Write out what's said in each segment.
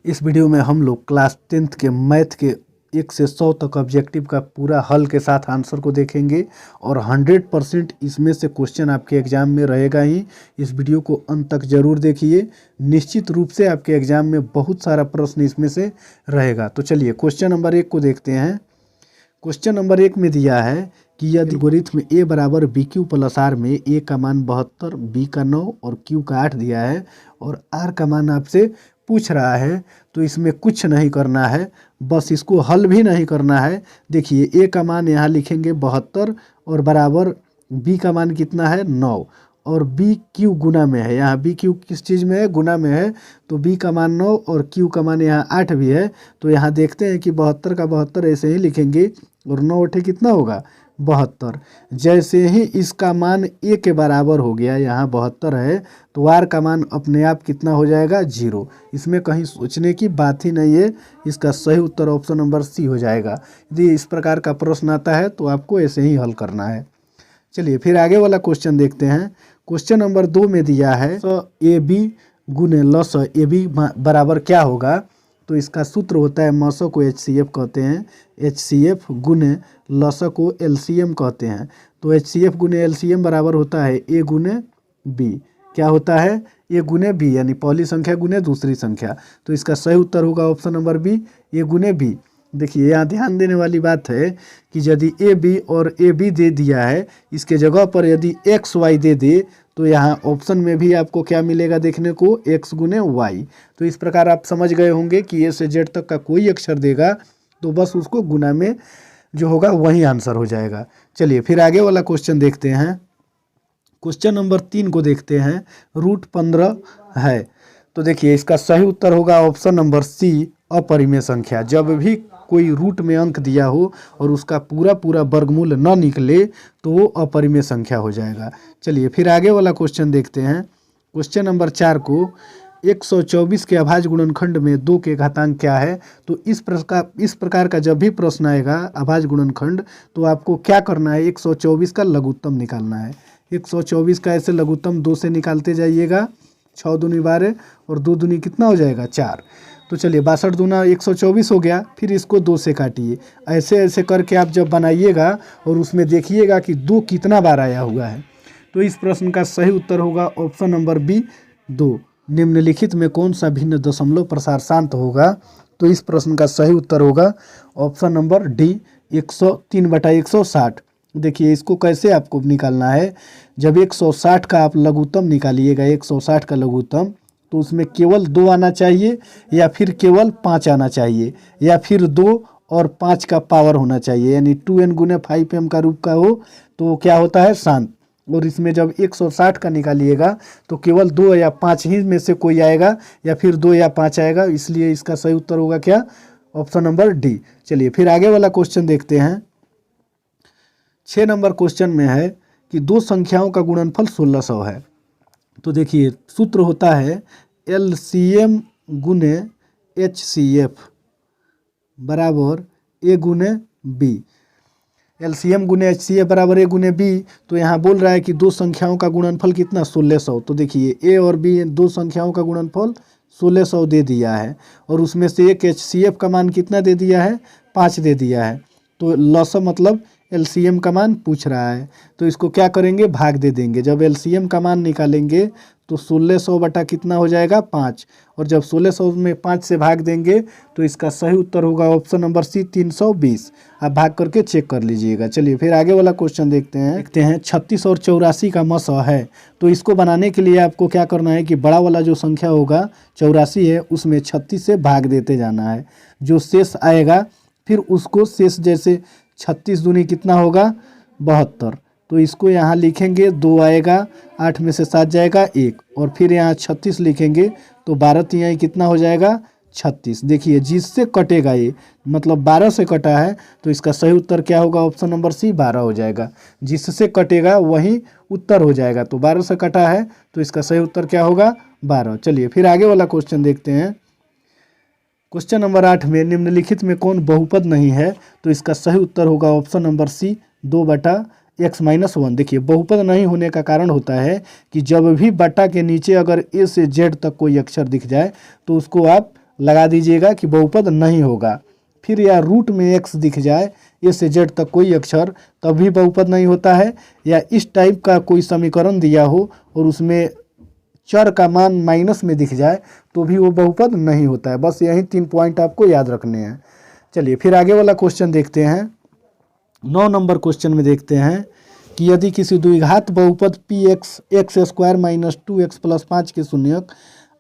इस वीडियो में हम लोग क्लास 10th के मैथ के 1 से 100 तक ऑब्जेक्टिव का पूरा हल के साथ आंसर को देखेंगे और 100% इसमें से क्वेश्चन आपके एग्जाम में रहेगा ही। इस वीडियो को अंत तक जरूर देखिए, निश्चित रूप से आपके एग्जाम में बहुत सारा प्रश्न इसमें से रहेगा। तो चलिए क्वेश्चन नंबर 1 को देखते हैं। क्वेश्चन नंबर 1 में दिया है कि यदि एल्गोरिथ्म ए बराबर बी क्यू प्लस आर में ए का मान 72, बी का 9 और क्यू का 8 दिया है और आर का मान आपसे पूछ रहा है, तो इसमें कुछ नहीं करना है, बस इसको हल भी नहीं करना है। देखिए ए का मान यहाँ लिखेंगे 72 और बराबर बी का मान कितना है 9 और बी क्यू गुना में है, यहाँ बी क्यू किस चीज़ में है, गुना में है, तो बी का मान 9 और क्यू का मान यहाँ 8 भी है। तो यहाँ देखते हैं कि 72 का 72 ऐसे ही लिखेंगे और 9 8 कितना होगा 72। जैसे ही इसका मान ए के बराबर हो गया, यहाँ 72 है, तो आर का मान अपने आप कितना हो जाएगा 0। इसमें कहीं सोचने की बात ही नहीं है, इसका सही उत्तर ऑप्शन नंबर सी हो जाएगा। यदि इस प्रकार का प्रश्न आता है तो आपको ऐसे ही हल करना है। चलिए फिर आगे वाला क्वेश्चन देखते हैं। क्वेश्चन नंबर 2 में दिया है ए बी गुने लस ए बी बराबर क्या होगा, तो इसका सूत्र होता है मस को HCF कहते हैं, HCF गुने लस को LCM कहते हैं। तो HCF गुने LCM बराबर होता है ए गुने बी। क्या होता है ए गुने बी, यानी पहली संख्या गुने दूसरी संख्या। तो इसका सही उत्तर होगा ऑप्शन नंबर बी, ए गुने बी। देखिए यहाँ ध्यान देने वाली बात है कि यदि ए बी और ए बी दे दिया है, इसके जगह पर यदि एक्स वाई दे दे तो यहाँ ऑप्शन में भी आपको क्या मिलेगा देखने को, एक्स गुने वाई। तो इस प्रकार आप समझ गए होंगे कि ए से जेड तक का कोई अक्षर देगा तो बस उसको गुना में जो होगा वही आंसर हो जाएगा। चलिए फिर आगे वाला क्वेश्चन देखते हैं। क्वेश्चन नंबर 3 को देखते हैं। √15 है, तो देखिए इसका सही उत्तर होगा ऑप्शन नंबर सी, अपरिमेय संख्या। जब भी कोई रूट में अंक दिया हो और उसका पूरा पूरा वर्गमूल न निकले तो वो अपरिमेय संख्या हो जाएगा। चलिए फिर आगे वाला क्वेश्चन देखते हैं। क्वेश्चन नंबर 4 को 124 के अभाज्य गुणनखंड में 2 के घातांक क्या है, तो इस प्रकार का जब भी प्रश्न आएगा अभाज्य गुणनखंड, तो आपको क्या करना है, 124 का लघुत्तम निकालना है। 124 का ऐसे लघुत्तम 2 से निकालते जाइएगा, 6 दूनी 12 और 2 दूनी कितना हो जाएगा 4। तो चलिए 62 दूना 124 हो गया, फिर इसको 2 से काटिए। ऐसे ऐसे करके आप जब बनाइएगा और उसमें देखिएगा कि 2 कितना बार आया हुआ है, तो इस प्रश्न का सही उत्तर होगा ऑप्शन नंबर बी, 2। निम्नलिखित में कौन सा भिन्न दशमलव प्रसार शांत होगा, तो इस प्रश्न का सही उत्तर होगा ऑप्शन नंबर डी, 103/160। देखिए इसको कैसे आपको निकालना है, जब 160 का आप लघुत्तम निकालिएगा, 160 का लघुत्तम, तो उसमें केवल 2 आना चाहिए या फिर केवल 5 आना चाहिए या फिर 2 और 5 का पावर होना चाहिए, यानी 2n गुने 5m का रूप का हो तो क्या होता है शांत। और इसमें जब 160 का निकालिएगा तो केवल 2 या 5 ही में से कोई आएगा या फिर 2 या 5 आएगा, इसलिए इसका सही उत्तर होगा क्या, ऑप्शन नंबर डी। चलिए फिर आगे वाला क्वेश्चन देखते हैं। 6 नंबर क्वेश्चन में है कि 2 संख्याओं का गुणनफल 1600 है। तो देखिए सूत्र होता है LCM गुने HCF बराबर ए गुने बी। LCM गुने HCF बराबर ए गुने बी, तो यहाँ बोल रहा है कि 2 संख्याओं का गुणनफल कितना 1600। तो देखिए ए और बी 2 संख्याओं का गुणनफल 1600 दे दिया है और उसमें से एक HCF का मान कितना दे दिया है 5 दे दिया है। तो लसा मतलब LCM का मान पूछ रहा है, तो इसको क्या करेंगे भाग दे देंगे। जब LCM का मान निकालेंगे तो 1600 बटा कितना हो जाएगा 5, और जब 1600 में 5 से भाग देंगे तो इसका सही उत्तर होगा ऑप्शन नंबर सी, 320। आप भाग करके चेक कर लीजिएगा। चलिए फिर आगे वाला क्वेश्चन देखते हैं। 36 और 84 का मस है, तो इसको बनाने के लिए आपको क्या करना है कि बड़ा वाला जो संख्या होगा 84 है उसमें 36 से भाग देते जाना है, जो शेष आएगा फिर उसको शेष, जैसे 36 दूनी कितना होगा 72, तो इसको यहाँ लिखेंगे 2 आएगा, 8 में से 7 जाएगा 1, और फिर यहाँ 36 लिखेंगे तो 12 तिहाई कितना हो जाएगा 36। देखिए जिससे कटेगा ये मतलब 12 से कटा है, तो इसका सही उत्तर क्या होगा ऑप्शन नंबर सी, 12 हो जाएगा। जिससे कटेगा वही उत्तर हो जाएगा, तो 12 से कटा है तो इसका सही उत्तर क्या होगा 12। चलिए फिर आगे वाला क्वेश्चन देखते हैं। क्वेश्चन नंबर 8 में निम्नलिखित में कौन बहुपद नहीं है, तो इसका सही उत्तर होगा ऑप्शन नंबर सी, 2/x-1। देखिए बहुपद नहीं होने का कारण होता है कि जब भी बटा के नीचे अगर ए से जेड तक कोई अक्षर दिख जाए तो उसको आप लगा दीजिएगा कि बहुपद नहीं होगा। फिर या रूट में x दिख जाए, ए से जेड तक कोई अक्षर, तब भी बहुपद नहीं होता है। या इस टाइप का कोई समीकरण दिया हो और उसमें चर का मान माइनस में दिख जाए तो भी वो बहुपद नहीं होता है। बस यही 3 पॉइंट आपको याद रखने हैं। चलिए फिर आगे वाला क्वेश्चन देखते हैं। 9 नंबर क्वेश्चन में देखते हैं कि यदि किसी द्विघात बहुपद P x x square minus 2x plus 5 के शून्यक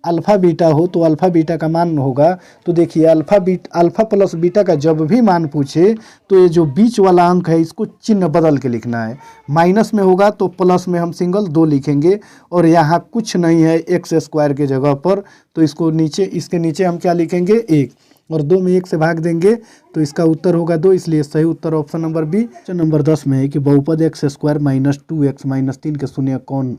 अल्फा बीटा हो तो अल्फा बीटा का मान होगा। तो देखिए अल्फा प्लस बीटा का जब भी मान पूछे तो ये जो बीच वाला अंक है इसको चिन्ह बदल के लिखना है। माइनस में होगा तो प्लस में हम सिंगल 2 लिखेंगे और यहाँ कुछ नहीं है एक्स स्क्वायर के जगह पर, तो इसके नीचे हम क्या लिखेंगे 1, और 2 में 1 से भाग देंगे तो इसका उत्तर होगा 2। इसलिए सही उत्तर option number B. Question number 10 में है कि बहुपद x square minus 2x minus 3 के शून्यक कौन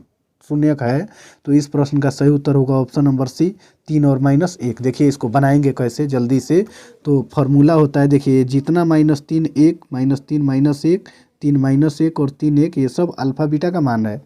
शून्यक है। तो इस प्रश्न का सही उत्तर होगा ऑप्शन नंबर सी, 3 और -1। देखिए इसको बनाएंगे कैसे जल्दी से। तो फार्मूला होता है, देखिए जितना -3 1 -3 -1 3 -1 और 3 1 ये सब अल्फा बीटा का मान है।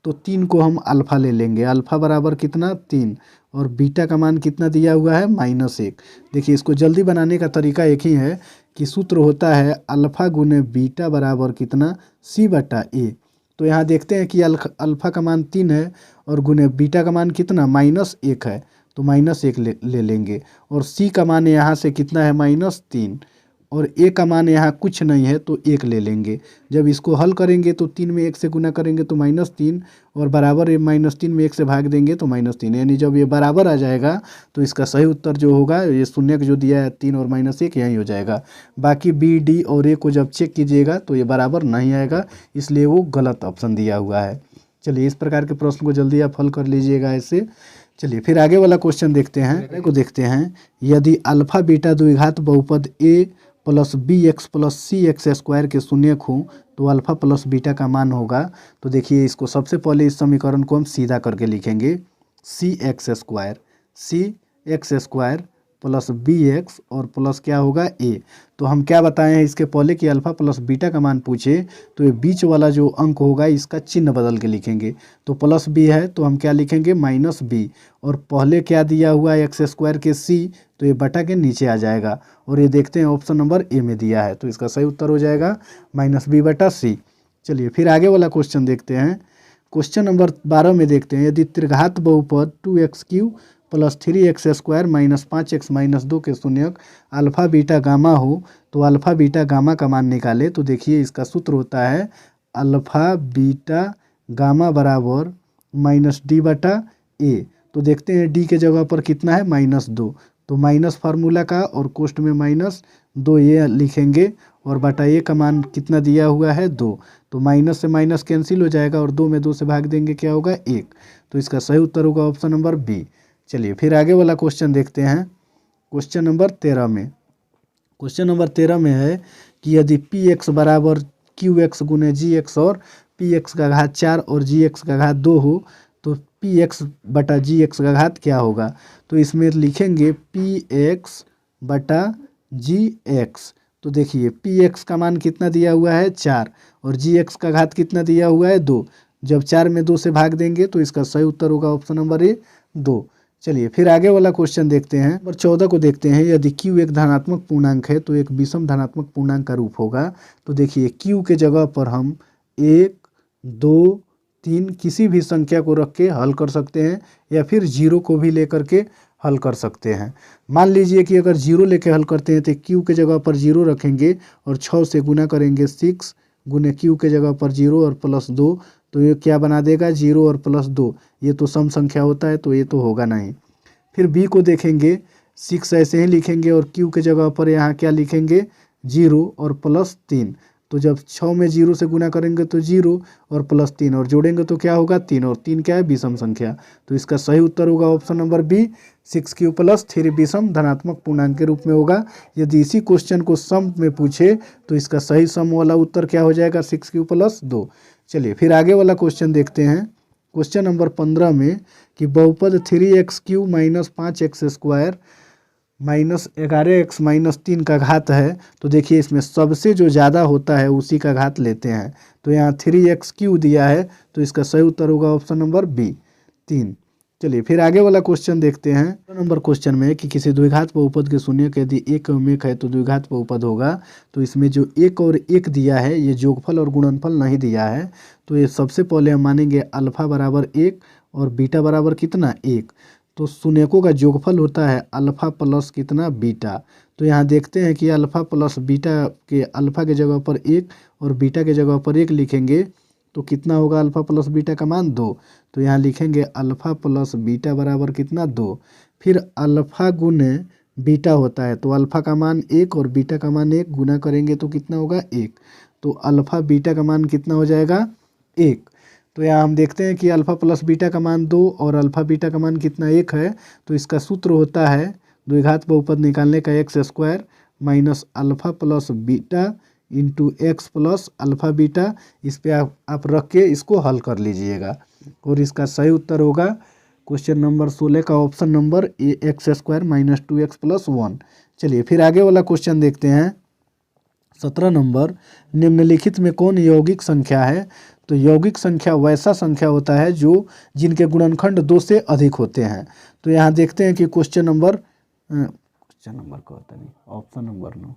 तो 3 को हम अल्फा ले लेंगे, अल्फा बराबर कितना 3, और बीटा का मान कितना दिया हुआ है -1। देखिए इसको जल्दी बनाने का तरीका एक ही है कि सूत्र होता है अल्फा गुने बीटा बराबर कितना c/a। तो यहाँ देखते हैं कि अल्फा का मान 3 है और गुने बीटा का मान कितना -1 है, तो -1 ले लेंगे। और c का मान यहाँ से कितना है -3, और a का मान यहाँ कुछ नहीं है तो 1 ले लेंगे। जब इसको हल करेंगे तो 3 में 1 से गुना करेंगे तो -3, और बराबर -3 में 1 से भाग देंगे तो -3, यानी जब ये बराबर आ जाएगा तो इसका सही उत्तर जो होगा ये शून्यक जो दिया है 3 और -1 यही हो जाएगा। बाकी बी डी और ए को जब चेक कीजिएगा तो ये बराबर नहीं आएगा, इसलिए वो गलत ऑप्शन दिया हुआ है। चलिए इस प्रकार के प्रश्न को जल्दी आप हल कर लीजिएगा ऐसे। चलिए फिर आगे वाला क्वेश्चन देखते हैं। यदि अल्फा बीटा द्विघात बहुपद a plus B X plus C x square के शून्यक हो तो अल्फा प्लस बीटा का मान होगा। तो देखिए इसको सबसे पहले इस समीकरण को हम सीधा करके लिखेंगे, c x square plus B x और प्लस क्या होगा ए। तो हम क्या बताए हैं इसके पहले कि अल्फा प्लस बीटा का मान पूछे तो ये बीच वाला जो अंक होगा इसका चिन्ह बदल के लिखेंगे। तो प्लस बी है तो हम क्या लिखेंगे -b, और पहले क्या दिया हुआ है एक्स स्क्वायर के c, तो ये बटा के नीचे आ जाएगा। और ये देखते हैं ऑप्शन नंबर ए में दिया है तो इसका सही उत्तर हो जाएगा -b/c। चलिए फिर आगे वाला क्वेश्चन देखते हैं। क्वेश्चन नंबर 12 में देखते हैं, यदि त्रिघात बहुपद 2x³ plus 3x square minus 5x minus 2 के शून्यक अल्फा बीटा गामा हो तो अल्फा बीटा गामा का मान निकाले। तो देखिए इसका सूत्र होता है अल्फा बीटा गामा बराबर -d/a। तो देखते हैं d के जगह पर कितना है -2, तो माइनस फार्मूला का और कोष्ठ में -2 ये लिखेंगे, और बटा a का मान कितना दिया हुआ है 2, तो माइनस से माइनस कैंसिल हो जाएगा और 2 में 2 से भाग देंगे क्या होगा 1। तो इसका सही उत्तर होगा ऑप्शन नंबर बी। चलिए फिर आगे वाला क्वेश्चन देखते हैं। क्वेश्चन नंबर 13 में है कि यदि पी एक्स बराबर क्यू एक्स गुने जी एक्स और पी एक्स का घात 4 और जी एक्स का घात 2 हो तो पी एक्स बटा जी एक्स का घात क्या होगा। तो इसमें लिखेंगे पी एक्स बटा जी एक्स। तो देखिए पी एक्स का मान कितना दिया हुआ है 4 और जी एक्स का घात कितना दिया हुआ है 2। जब 4 में 2 से भाग देंगे तो इसका सही उत्तर होगा ऑप्शन नंबर ए 2। चलिए फिर आगे वाला क्वेश्चन देखते हैं। नंबर 14 को देखते हैं, यदि q एक धनात्मक पूर्णांक है तो एक विषम धनात्मक पूर्णांक का रूप होगा। तो देखिए q के जगह पर हम 1 2 3 किसी भी संख्या को रख के हल कर सकते हैं या फिर 0 को भी लेकर के हल कर सकते हैं। मान लीजिए कि अगर 0 लेके हल करते हैं तो q के जगह पर 0 रखेंगे और 6 से गुना करेंगे 6 गुने q के जगह पर 0 और प्लस 2, तो ये क्या बना देगा 0 और प्लस 2। ये तो सम संख्या होता है तो ये तो होगा नहीं। फिर b को देखेंगे 6 ऐसे ही लिखेंगे और q के जगह पर यहाँ क्या लिखेंगे 0 और प्लस 3। तो जब 6 में 0 से गुना करेंगे तो 0 और प्लस 3 और जोड़ेंगे तो क्या होगा 3, और 3 क्या है विषम संख्या। तो इसका सही उत्तर होगा ऑप्शन नंबर बी 6q + 3 विषम धनात्मक पूर्णांक के रूप में होगा। यदि इसी क्वेश्चन को सम में पूछे तो इसका सही सम वाला उत्तर क्या हो जाएगा 6q + 2। चलिए फिर आगे वाला क्वेश्चन देखते हैं। क्वेश्चन नंबर 15 में कि बहुपद 3x³ - 5x स्क्वायर -11x - 3 का घात है। तो देखिए इसमें सबसे जो ज़्यादा होता है उसी का घात लेते हैं। तो यहाँ 3x³ दिया है तो इसका सही उत्तर होगा ऑप्शन नंबर बी 3। चलिए फिर आगे वाला क्वेश्चन देखते हैं। 2 नंबर क्वेश्चन में कि किसी द्विघात बहुपद के शून्य के यदि एक एवं एक है तो द्विघात बहुपद होगा। तो इसमें जो एक और एक दिया है ये जोगफल और गुणनफल नहीं दिया है। तो ये सबसे पहले हम मानेंगे अल्फा बराबर 1 और बीटा बराबर कितना 1। तो शून्यकों का जोगफल होता है अल्फा प्लस कितना बीटा। तो यहाँ देखते हैं कि अल्फा प्लस बीटा के अल्फा के जगह पर 1 और बीटा के जगह पर 1 लिखेंगे तो कितना होगा अल्फा प्लस बीटा का मान 2। तो यहाँ लिखेंगे अल्फा प्लस बीटा बराबर कितना 2। फिर अल्फा गुने बीटा होता है तो अल्फा का मान 1 और बीटा का मान 1 गुना करेंगे तो कितना होगा 1। तो अल्फा बीटा का मान कितना हो जाएगा 1। तो यहाँ हम देखते हैं कि अल्फा प्लस बीटा का मान 2 और अल्फा बीटा का मान कितना 1 है। तो इसका सूत्र होता है द्विघात बहुपद निकालने का x square minus alpha plus beta into x plus alpha beta. इस पे आप रख के इसको हल कर लीजिएगा और इसका सही उत्तर होगा क्वेश्चन नंबर 16 का option number A x square minus 2x plus 1। चलिए फिर आगे वाला क्वेश्चन देखते हैं। 17 नंबर, निम्नलिखित में कौन यौगिक संख्या है। तो यौगिक संख्या वैसा संख्या होता है जो जिनके गुणनखंड 2 से अधिक होते हैं। तो यहाँ देखते हैं कि क्वेश्चन नंबर का होता नहीं ऑप्शन नंबर 9।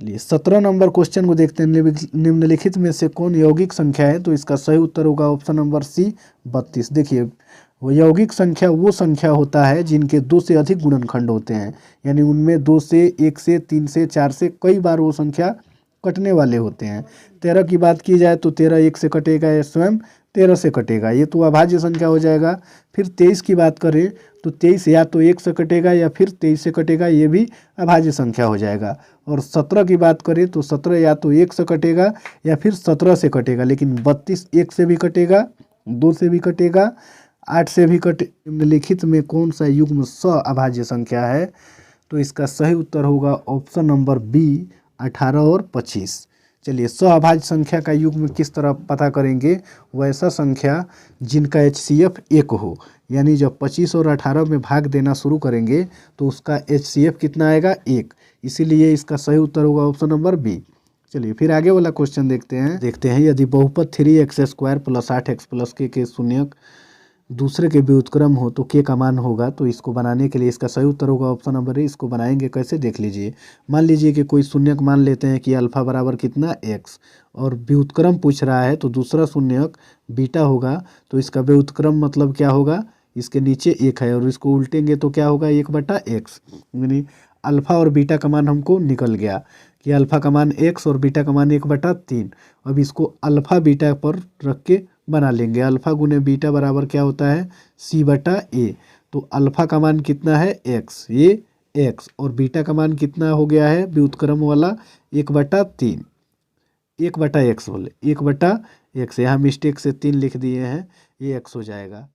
चलिए 17 नंबर क्वेश्चन को देखते हैं। निम्नलिखित में से कौन यौगिक संख्या है। तो इसका सही उत्तर होगा ऑप्शन नंबर सी 32। देखिए वो यौगिक संख्या वो संख्या होता है जिनके 2 से अधिक गुणनखंड होते हैं, यानी उनमें 2 से 1 से 3 से 4 से कई बार वो संख्या कटने वाले होते हैं। 13 की बात की जाए तो 13 1 से कटेगा या स्वयं 13 से कटेगा, ये तो अभाज्य संख्या हो जाएगा। फिर 23 की बात करें तो 23 या तो 1 से कटेगा या फिर 23 से कटेगा, ये भी अभाज्य संख्या हो जाएगा। और 17 की बात करें तो 17 या तो 1 से कटेगा या फिर 17 से कटेगा, लेकिन 32 1 से भी कटेगा, 2 से भी कटेगा, 8 से भी कटे। निम्नलिखित में कौन सा युग्म अभाज्य संख्या है। तो इसका सही उत्तर होगा ऑप्शन नंबर बी 18 और 25। चलिए अभाज्य संख्या का युग्म किस तरह पता करेंगे। वैसा संख्या जिनका HCF 1 हो, यानी जब 25 और 18 में भाग देना शुरू करेंगे तो उसका HCF कितना आएगा 1। इसीलिए इसका सही उत्तर होगा ऑप्शन नंबर बी। चलिए फिर आगे वाला क्वेश्चन देखते हैं। यदि बहुपद 3x square plus 8x plus के शून्यक दूसरे के व्युत्क्रम हो तो के का मान होगा। तो इसको बनाने के लिए इसका सही उत्तर होगा ऑप्शन नंबर ए। इसको बनाएंगे कैसे देख लीजिए। मान लीजिए कि कोई शून्यक मान लेते हैं कि अल्फा बराबर कितना x और व्युत्क्रम पूछ रहा है तो दूसरा शून्यक बीटा होगा। तो इसका व्युत्क्रम मतलब क्या होगा, इसके नीचे 1 है और इसको उल्टेंगे तो क्या होगा 1/x, यानी अल्फा और बीटा का मान हमको निकल गया कि अल्फा का मान x और बीटा का मान 1/3। अब इसको अल्फा बीटा पर रख के बना लेंगे। अल्फा गुने बीटा बराबर क्या होता है c/a। तो अल्फा का मान कितना है x, ये x, और बीटा का मान कितना हो गया है व्युत्क्रम वाला 1/3, 1/x बोले 1/x। यहाँ मिस्टेक से 3 लिख दिए हैं, ये x हो जाएगा।